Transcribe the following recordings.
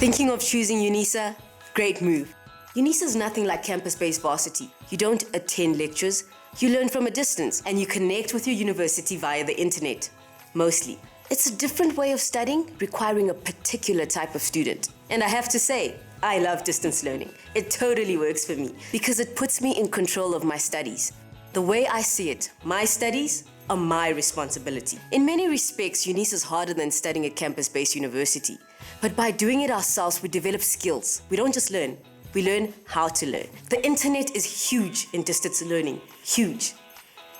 Thinking of choosing Unisa? Great move. Unisa is nothing like campus-based varsity. You don't attend lectures, you learn from a distance, and you connect with your university via the internet, mostly. It's a different way of studying, requiring a particular type of student. And I have to say, I love distance learning. It totally works for me because it puts me in control of my studies. The way I see it, my studies are my responsibility. In many respects, Unisa is harder than studying at campus-based university. But by doing it ourselves, we develop skills. We don't just learn, we learn how to learn. The internet is huge in distance learning, huge.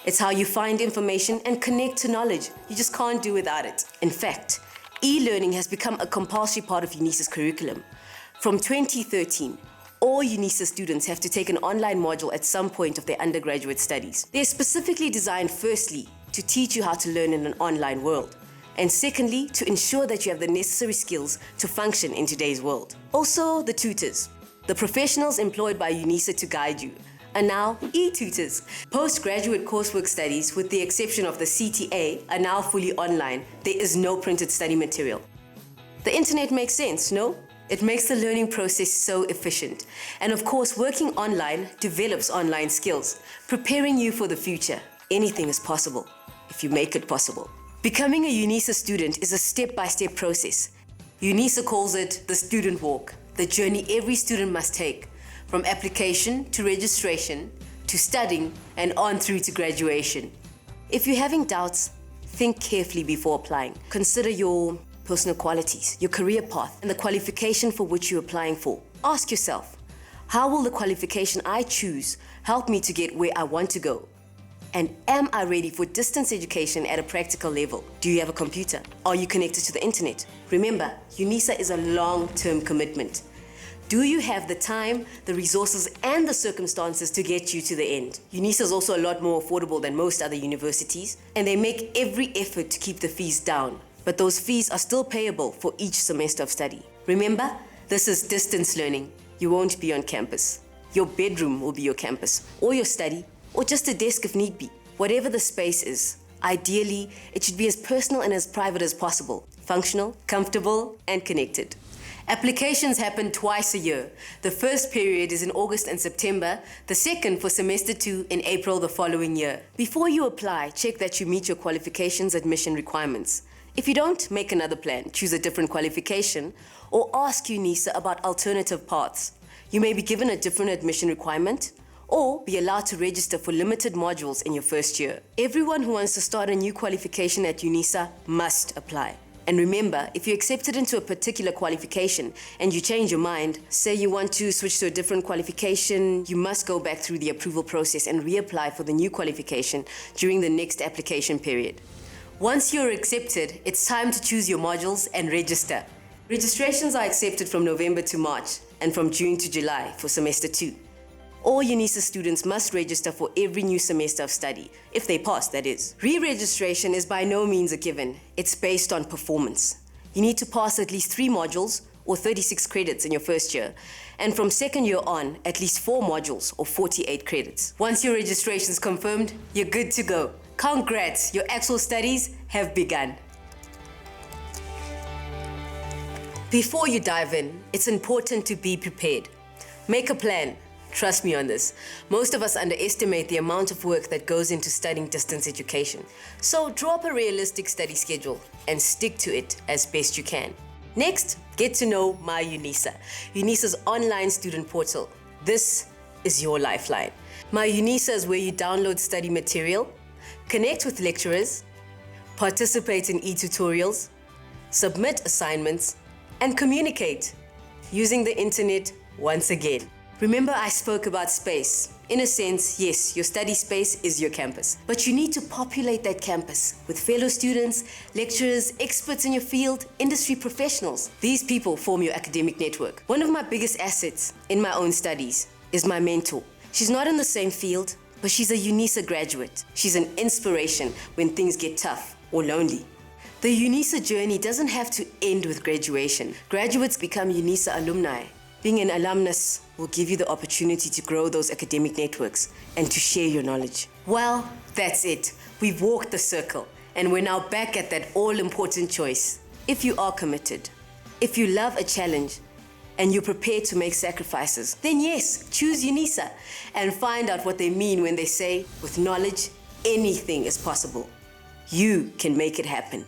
It's how you find information and connect to knowledge. You just can't do without it. In fact, e-learning has become a compulsory part of Unisa's curriculum. From 2013, all Unisa students have to take an online module at some point of their undergraduate studies. They're specifically designed, firstly, to teach you how to learn in an online world, and secondly, to ensure that you have the necessary skills to function in today's world. Also, the tutors, the professionals employed by Unisa to guide you, are now e-tutors. Postgraduate coursework studies, with the exception of the CTA, are now fully online. There is no printed study material. The internet makes sense, no? It makes the learning process so efficient. And of course, working online develops online skills, preparing you for the future. Anything is possible if you make it possible. Becoming a Unisa student is a step-by-step process. Unisa calls it the student walk, the journey every student must take, from application to registration, to studying, and on through to graduation. If you're having doubts, think carefully before applying. Consider your personal qualities, your career path, and the qualification for which you're applying for. Ask yourself, how will the qualification I choose help me to get where I want to go? And am I ready for distance education at a practical level? Do you have a computer? Are you connected to the internet? Remember, Unisa is a long-term commitment. Do you have the time, the resources, and the circumstances to get you to the end? Unisa is also a lot more affordable than most other universities, and they make every effort to keep the fees down. But those fees are still payable for each semester of study. Remember, this is distance learning. You won't be on campus. Your bedroom will be your campus, or your study, or just a desk if need be. Whatever the space is, ideally, it should be as personal and as private as possible. Functional, comfortable, and connected. Applications happen twice a year. The first period is in August and September, the second for semester 2 in April the following year. Before you apply, check that you meet your qualifications admission requirements. If you don't, make another plan, choose a different qualification, or ask Unisa about alternative paths. You may be given a different admission requirement, or be allowed to register for limited modules in your first year. Everyone who wants to start a new qualification at Unisa must apply. And remember, if you're accepted into a particular qualification and you change your mind, say you want to switch to a different qualification, you must go back through the approval process and reapply for the new qualification during the next application period. Once you're accepted, it's time to choose your modules and register. Registrations are accepted from November to March and from June to July for semester 2. All Unisa students must register for every new semester of study, if they pass, that is. Re-registration is by no means a given. It's based on performance. You need to pass at least 3 modules or 36 credits in your first year, and from second year on, at least 4 modules or 48 credits. Once your registration is confirmed, you're good to go. Congrats, your actual studies have begun. Before you dive in, it's important to be prepared. Make a plan. Trust me on this. Most of us underestimate the amount of work that goes into studying distance education. So draw up a realistic study schedule and stick to it as best you can. Next, get to know myUnisa, Unisa's online student portal. This is your lifeline. myUnisa is where you download study material, connect with lecturers, participate in e-tutorials, submit assignments, and communicate using the internet once again. Remember, I spoke about space. In a sense, yes, your study space is your campus, but you need to populate that campus with fellow students, lecturers, experts in your field, industry professionals. These people form your academic network. One of my biggest assets in my own studies is my mentor. She's not in the same field, but she's a Unisa graduate. She's an inspiration when things get tough or lonely. The Unisa journey doesn't have to end with graduation. Graduates become Unisa alumni. Being an alumnus will give you the opportunity to grow those academic networks and to share your knowledge. Well, that's it. We've walked the circle, and we're now back at that all-important choice. If you are committed, if you love a challenge, and you're prepared to make sacrifices, then yes, choose Unisa and find out what they mean when they say, with knowledge, anything is possible. You can make it happen.